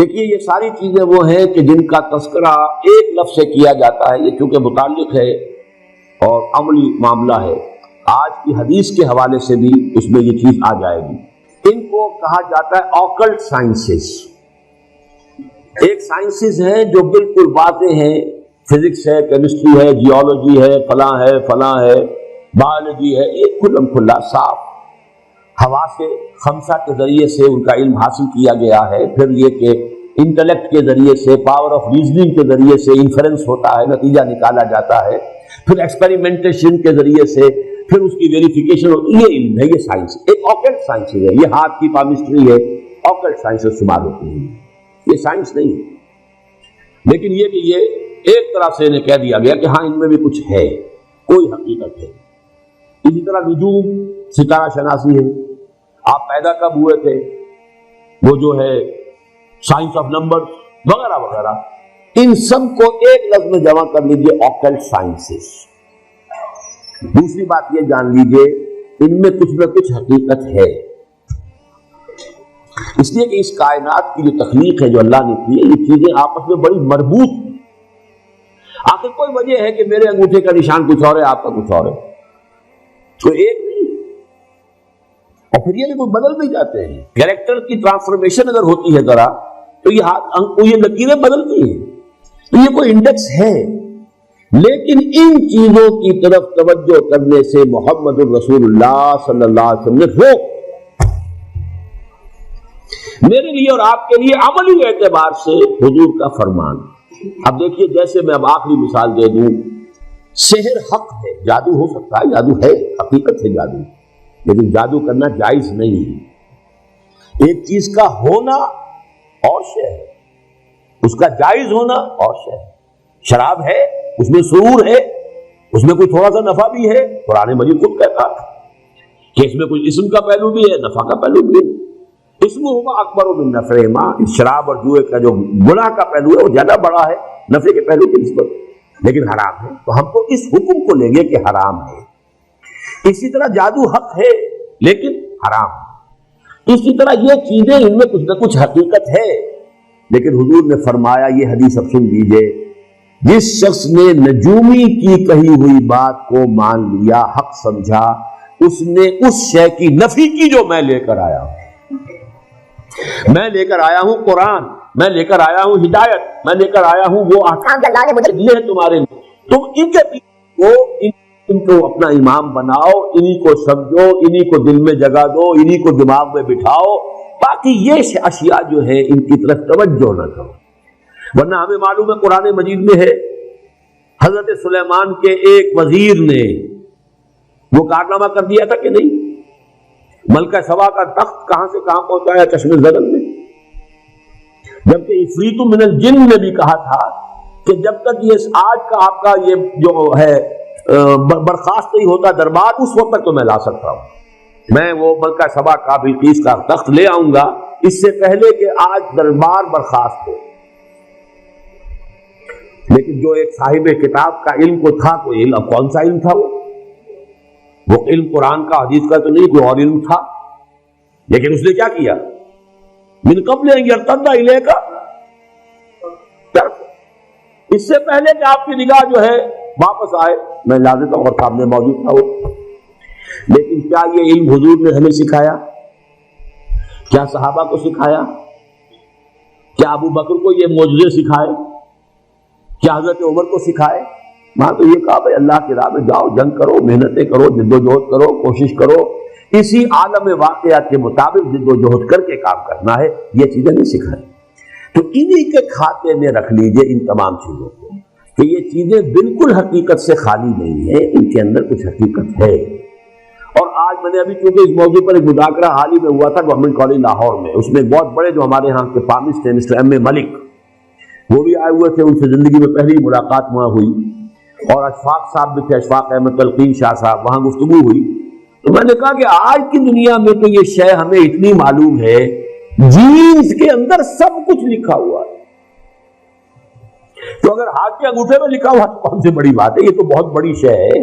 دیکھیے یہ ساری چیزیں وہ ہیں کہ جن کا تذکرہ ایک لفظ سے کیا جاتا ہے، یہ چونکہ متعلق ہے اور عملی معاملہ ہے، آج کی حدیث کے حوالے سے بھی اس میں یہ چیز آ جائے گی۔ ان کو کہا جاتا ہے آکلٹ سائنسز۔ ایک سائنسز ہیں جو بالکل واضح ہیں، فزکس ہے، کیمسٹری ہے، جیولوجی ہے، فلاں ہے، بایولوجی ہے، ایک کھلم کھلا صاف حواس خمسہ کے ذریعے سے ان کا علم حاصل کیا گیا ہے۔ پھر یہ کہ انٹلیکٹ کے ذریعے سے، پاور آف ریزننگ کے ذریعے سے انفرنس ہوتا ہے، نتیجہ نکالا جاتا ہے، پھر ایکسپیریمنٹیشن کے ذریعے سے پھر اس کی ویریفیکیشن ہوتی ہے۔ یہ علم ہے، یہ سائنس ایک آکلٹ سائنس ہے، یہ ہاتھ کی پامسٹری ہے، آکلٹ سائنس شمار ہوتی ہے، یہ سائنس نہیں ہے۔ لیکن یہ کہ یہ ایک طرح سے انہیں کہہ دیا گیا کہ ہاں ان میں بھی کچھ ہے، کوئی حقیقت ہے۔ اسی طرح نجوم، ستارہ شناسی ہے، آپ پیدا کب ہوئے تھے، وہ جو ہے سائنس آف نمبر وغیرہ وغیرہ، ان سب کو ایک لفظ میں جمع کر لیجئے آکلٹ سائنسز۔ دوسری بات یہ جان لیجئے ان میں کچھ نہ کچھ حقیقت ہے، اس لیے کہ اس کائنات کی جو تخلیق ہے جو اللہ نے کی ہے، یہ چیزیں آپس میں بڑی مربوط ہیں۔ آخر کوئی وجہ ہے کہ میرے انگوٹھے کا نشان کچھ اور ہے، آپ کا کچھ اور ہے، تو ایک نہیں، اور پھر یہ وہ بدل بھی جاتے ہیں۔ کیریکٹر کی ٹرانسفارمیشن اگر ہوتی ہے ذرا تو یہ لکیریں بدلتی ہیں، تو یہ کوئی انڈیکس ہے۔ لیکن ان چیزوں کی طرف توجہ کرنے سے محمد الرسول اللہ صلی اللہ علیہ وسلم نے روک، میرے لیے اور آپ کے لیے عملی اعتبار سے حضور کا فرمان۔ اب دیکھیے، جیسے میں اب آخری مثال دے دوں، سحر حق ہے، جادو ہو سکتا ہے، جادو ہے، حقیقت ہے جادو، لیکن جادو کرنا جائز نہیں ہے۔ ایک چیز کا ہونا اور شے ہے، اس کا جائز ہونا اور شے ہے۔ شراب ہے، اس میں سرور ہے، اس میں کوئی تھوڑا سا نفع بھی ہے، قرآن مجید خود کہتا ہے کہ اس میں کوئی اسم کا پہلو بھی ہے، نفع کا پہلو بھی ہے۔ اسمہما اکبر من نفعہما، شراب اور جوئے کا جو گناہ کا پہلو ہے وہ زیادہ بڑا ہے نفع کے پہلو کی نسبت، لیکن حرام ہے، تو ہم تو اس حکم کو لیں گے کہ حرام ہے۔ اسی طرح جادو حق ہے لیکن حرام ہے۔ اسی طرح یہ چیزیں ان میں کچھ نہ کچھ حقیقت ہے، لیکن حضور نے فرمایا، یہ حدیث اب سن لیجئے، جس شخص نے نجومی کی کہی ہوئی بات کو مان لیا، حق سمجھا، اس نے اس شے کی نفی کی جو میں لے کر آیا ہوں۔ میں لے کر آیا ہوں قرآن، میں لے کر آیا ہوں ہدایت، میں لے کر آیا ہوں وہ احکام جو اللہ نے مجھے دیے ہیں تمہارے لیے، تم ان کے ان کو اپنا امام بناؤ، انہی کو سمجھو، انہی کو دل میں جگہ دو، انہی کو دماغ میں بٹھاؤ، باقی یہ اشیاء جو ہیں ان کی طرف توجہ نہ کرو۔ ورنہ ہمیں معلوم ہے قرآن مجید میں ہے، حضرت سلیمان کے ایک وزیر نے وہ کارنامہ کر دیا تھا کہ نہیں، ملکہ سبا کا تخت کہاں سے کہاں پہنچایا، چشم زدن میں، جبکہ عفریت من الجن نے بھی کہا تھا کہ جب تک یہ آج کا آپ کا یہ جو ہے برخاست نہیں ہوتا دربار، اس وقت تک تو میں لا سکتا ہوں، میں وہ ملکہ سبا کا بلقیس کا تخت لے آؤں گا اس سے پہلے کہ آج دربار برخاست ہو۔ لیکن جو ایک صاحب کتاب کا علم کو تھا، کوئی علم، کون سا علم تھا وہ علم قرآن کا حدیث کا تو نہیں، کوئی اور علم تھا، لیکن اس نے کیا کیا، من قبل ان یرتد الیک، اس سے پہلے کہ آپ کی نگاہ جو ہے واپس آئے، میں لا دیتا ہوں، اور سامنے موجود تھا وہ۔ لیکن کیا یہ علم حضور نے ہمیں سکھایا؟ کیا صحابہ کو سکھایا؟ کیا ابو بکر کو یہ معجزے سکھائے؟ کیا حضرت عمر کو سکھائے؟ وہاں تو یہ کہا بھائی اللہ کی راہ میں جاؤ، جنگ کرو، محنتیں کرو، جد و جہد کرو، کوشش کرو، اسی عالم واقعات کے مطابق جد و جہد کر کے کام کرنا ہے، یہ چیزیں نہیں سکھائی۔ تو انہی کے کھاتے میں رکھ لیجئے ان تمام چیزوں کو کہ یہ چیزیں بالکل حقیقت سے خالی نہیں ہیں، ان کے اندر کچھ حقیقت ہے۔ اور آج میں نے ابھی چونکہ اس موضوع پر ایک مذاکرہ حال ہی میں ہوا تھا گورنمنٹ کالج لاہور میں، اس میں ایک بہت بڑے جو ہمارے ہاں کے پامسٹ تھے مسٹر ایم اے ملک، وہ بھی آئے ہوئے تھے، ان سے زندگی میں پہلی ملاقات وہاں ہوئی، اور اشفاق صاحب بھی تھے، اشفاق احمد تلقین شاہ صاحب، وہاں گفتگو ہوئی۔ تو میں نے کہا کہ آج کی دنیا میں تو یہ شے ہمیں اتنی معلوم ہے، جینز کے اندر سب کچھ لکھا ہوا ہے، تو اگر ہاتھ کے انگوٹھے میں لکھا ہوا تو کون سی بڑی بات ہے، یہ تو بہت بڑی شے ہے۔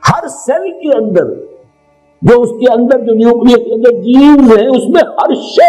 ہر سیل کے اندر جو اس کے اندر جو نیوکلیس کے اندر جینز ہیں، اس میں ہر شے